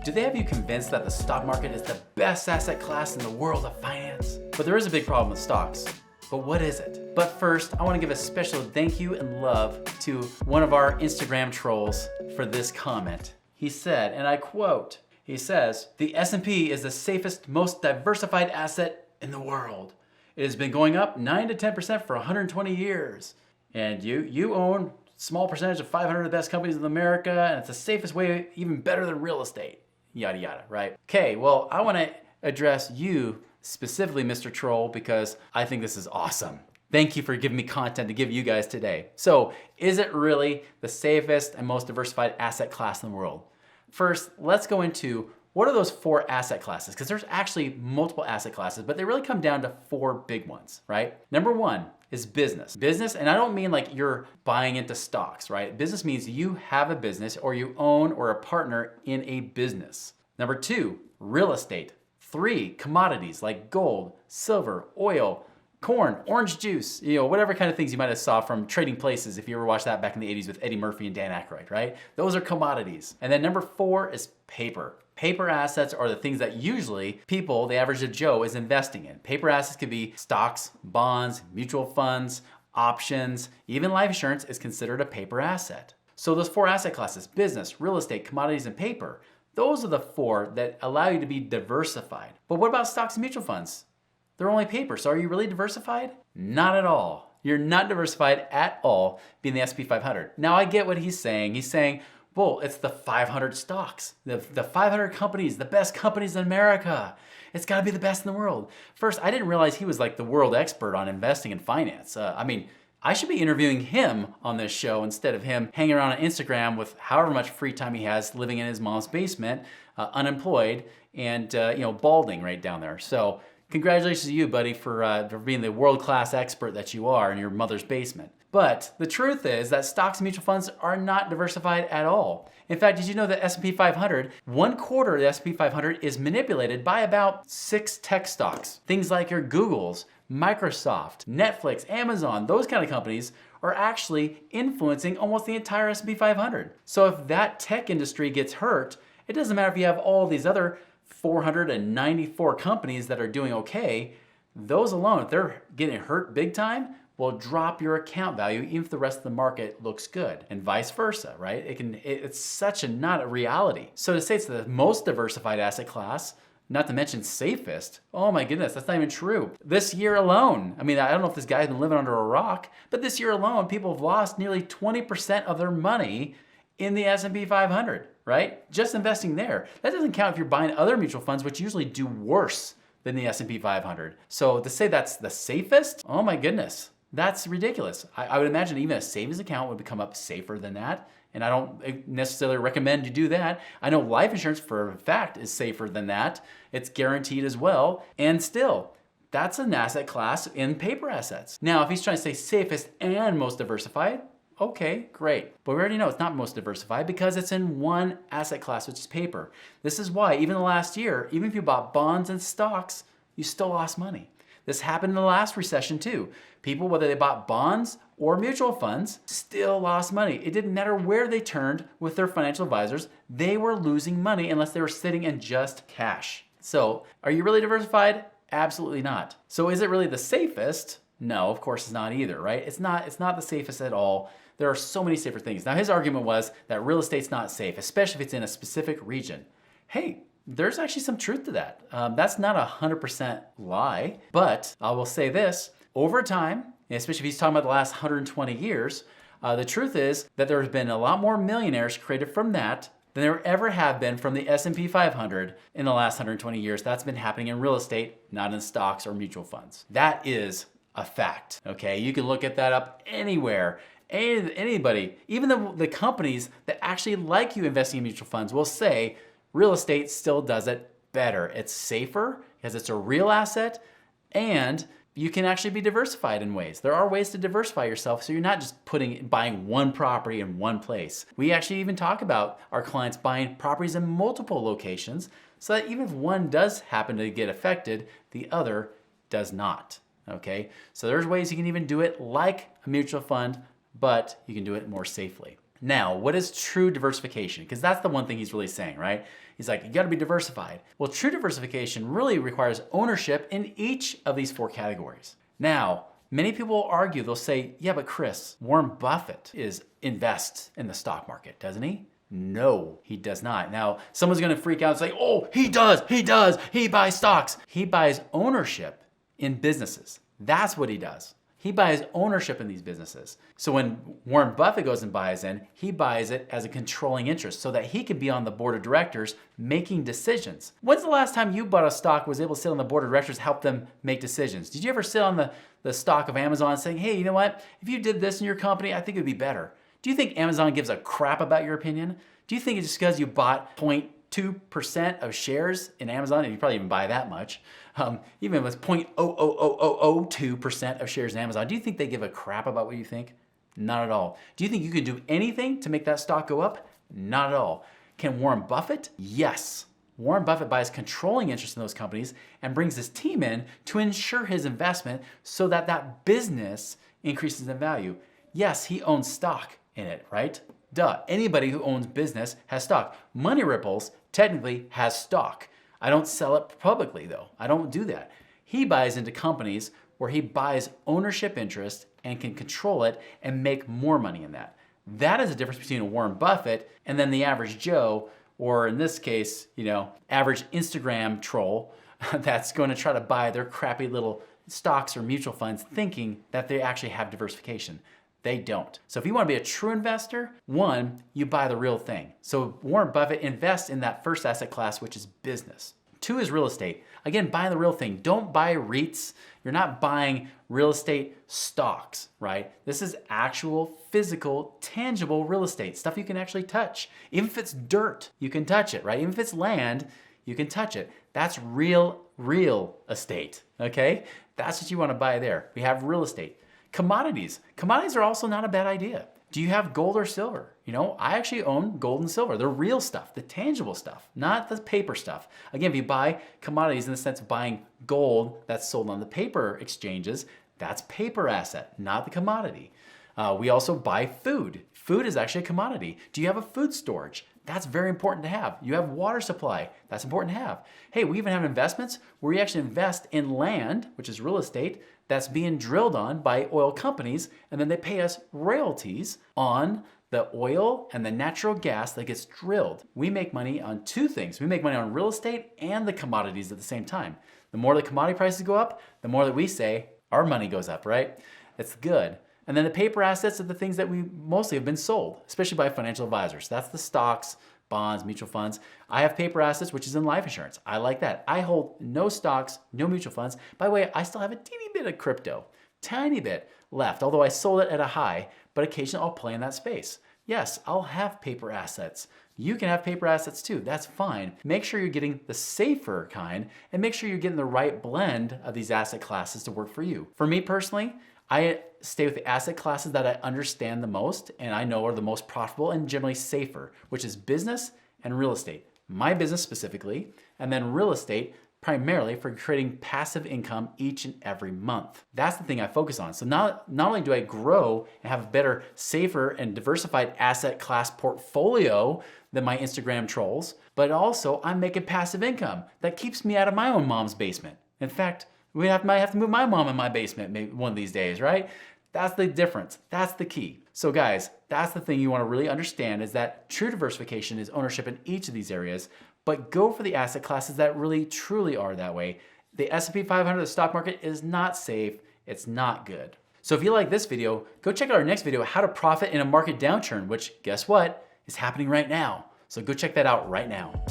Do they have you convinced that the stock market is the best asset class in the world of finance? But there is a big problem with stocks. But what is it? But first, I want to give a special thank you and love to one of our Instagram trolls for this comment. He said, and I quote, he says, "The S&P is the safest, most diversified asset in the world. It has been going up 9 to 10% for 120 years. And you own a small percentage of 500 of the best companies in America, and it's the safest way, even better than real estate." Yada, yada, right? Okay, well, I want to address you specifically, Mr. Troll, because I think this is awesome. Thank you for giving me content to give you guys today. So, is it really the safest and most diversified asset class in the world? First, let's go into what are those 4 asset classes? Because there's actually multiple asset classes, but they really come down to 4 big ones, right? Number 1 is business. Business, and I don't mean like you're buying into stocks, right? Business means you have a business or you own or a partner in a business. Number 2, real estate. 3, commodities like gold, silver, oil, corn, orange juice, whatever kind of things you might have saw from Trading Places if you ever watched that back in the 80s with Eddie Murphy and Dan Aykroyd, right? Those are commodities. And then number 4 is paper. Paper assets are the things that usually people, the average Joe, is investing in. Paper assets could be stocks, bonds, mutual funds, options, even life insurance is considered a paper asset. So those 4 asset classes, business, real estate, commodities, and paper, those are the 4 that allow you to be diversified. But what about stocks and mutual funds? They're only paper, so are you really diversified? Not at all. You're not diversified at all being the S&P 500. Now I get what he's saying. He's saying, well, it's the 500 stocks, the 500 companies, the best companies in America. It's gotta be the best in the world. First, I didn't realize he was like the world expert on investing in finance. I should be interviewing him on this show instead of him hanging around on Instagram with however much free time he has living in his mom's basement, unemployed, and balding right down there. So congratulations to you, buddy, for being the world-class expert that you are in your mother's basement. But the truth is that stocks and mutual funds are not diversified at all. In fact, did you know that S&P 500, 1/4 of the S&P 500 is manipulated by about 6 tech stocks. Things like your Googles, Microsoft, Netflix, Amazon, those kind of companies are actually influencing almost the entire S&P 500. So if that tech industry gets hurt, it doesn't matter if you have all these other 494 companies that are doing okay, those alone, if they're getting hurt big time, will drop your account value even if the rest of the market looks good, and vice versa, right? It's such a not a reality. So to say it's the most diversified asset class, not to mention safest, oh my goodness, that's not even true. This year alone, I don't know if this guy's been living under a rock, but this year alone, people have lost nearly 20% of their money in the S&P 500, right? Just investing there. That doesn't count if you're buying other mutual funds, which usually do worse than the S&P 500. So to say that's the safest, oh my goodness, that's ridiculous. I would imagine even a savings account would become up safer than that. And I don't necessarily recommend you do that. I know life insurance for a fact is safer than that. It's guaranteed as well. And still, that's an asset class in paper assets. Now, if he's trying to say safest and most diversified, okay, great. But we already know it's not most diversified because it's in one asset class, which is paper. This is why even the last year, even if you bought bonds and stocks, you still lost money. This happened in the last recession too. People, whether they bought bonds or mutual funds, still lost money. It didn't matter where they turned with their financial advisors, they were losing money unless they were sitting in just cash. So, are you really diversified? Absolutely not. So is it really the safest? No, of course it's not either, right? It's not the safest at all. There are so many safer things. Now his argument was that real estate's not safe, especially if it's in a specific region. Hey, there's actually some truth to that. That's not 100% lie, but I will say this, over time, especially if he's talking about the last 120 years, the truth is that there's been a lot more millionaires created from that than there ever have been from the S&P 500 in the last 120 years. That's been happening in real estate, not in stocks or mutual funds. That is a fact, okay? You can look at that up anywhere. Anybody, even the companies that actually like you investing in mutual funds will say, real estate still does it better. It's safer because it's a real asset and you can actually be diversified in ways. There are ways to diversify yourself so you're not just buying one property in one place. We actually even talk about our clients buying properties in multiple locations so that even if one does happen to get affected, the other does not, okay? So there's ways you can even do it like a mutual fund, but you can do it more safely. Now, what is true diversification? Because that's the one thing he's really saying, right? He's like, you gotta be diversified. Well, true diversification really requires ownership in each of these 4 categories. Now, many people will argue, they'll say, yeah, but Chris, Warren Buffett invests in the stock market, doesn't he? No, he does not. Now, someone's gonna freak out and say, oh, he does, he buys stocks. He buys ownership in businesses. That's what he does. He buys ownership in these businesses. So when Warren Buffett goes and buys in, he buys it as a controlling interest so that he can be on the board of directors making decisions. When's the last time you bought a stock, was able to sit on the board of directors, help them make decisions? Did you ever sit on the stock of Amazon saying, hey, you know what? If you did this in your company, I think it would be better. Do you think Amazon gives a crap about your opinion? Do you think it's just because you bought 0.2% of shares in Amazon, and you probably even buy that much, even if it's 0.00002% of shares in Amazon, do you think they give a crap about what you think? Not at all. Do you think you can do anything to make that stock go up? Not at all. Can Warren Buffett? Yes. Warren Buffett buys controlling interest in those companies and brings his team in to ensure his investment so that that business increases in value. Yes, he owns stock in it, right? Duh. Anybody who owns business has stock. Money Ripples technically has stock. I don't sell it publicly though. I don't do that. He buys into companies where he buys ownership interest and can control it and make more money in that. That is the difference between a Warren Buffett and then the average Joe, or in this case, average Instagram troll that's going to try to buy their crappy little stocks or mutual funds thinking that they actually have diversification. They don't. So if you want to be a true investor, 1, you buy the real thing. So Warren Buffett invests in that first asset class, which is business. 2 is real estate. Again, buy the real thing. Don't buy REITs. You're not buying real estate stocks, right? This is actual, physical, tangible real estate, stuff you can actually touch. Even if it's dirt, you can touch it, right? Even if it's land, you can touch it. That's real estate, okay? That's what you want to buy there. We have real estate. Commodities. Commodities are also not a bad idea. Do you have gold or silver? I actually own gold and silver. The real stuff, the tangible stuff, not the paper stuff. Again, if you buy commodities in the sense of buying gold that's sold on the paper exchanges, that's paper asset, not the commodity. We also buy food. Food is actually a commodity. Do you have a food storage? That's very important to have. You have water supply. That's important to have. Hey, we even have investments where we actually invest in land, which is real estate, that's being drilled on by oil companies, and then they pay us royalties on the oil and the natural gas that gets drilled. We make money on 2 things. We make money on real estate and the commodities at the same time. The more the commodity prices go up, the more that we say our money goes up, right? That's good. And then the paper assets are the things that we mostly have been sold, especially by financial advisors. That's the stocks, bonds, mutual funds. I have paper assets, which is in life insurance. I like that. I hold no stocks, no mutual funds. By the way, I still have a teeny bit of crypto, tiny bit left, although I sold it at a high, but occasionally I'll play in that space. Yes, I'll have paper assets. You can have paper assets too. That's fine. Make sure you're getting the safer kind and make sure you're getting the right blend of these asset classes to work for you. For me personally, I stay with the asset classes that I understand the most and I know are the most profitable and generally safer, which is business and real estate. My business specifically, and then real estate primarily for creating passive income each and every month. That's the thing I focus on. So not only do I grow and have a better, safer, and diversified asset class portfolio than my Instagram trolls, but also I'm making passive income that keeps me out of my own mom's basement. In fact, might have to move my mom in my basement maybe one of these days, right? That's the difference. That's the key. So guys, that's the thing you want to really understand is that true diversification is ownership in each of these areas, but go for the asset classes that really truly are that way. The S&P 500, the stock market, is not safe. It's not good. So if you like this video, go check out our next video, how to profit in a market downturn, which guess what? Is happening right now. So go check that out right now.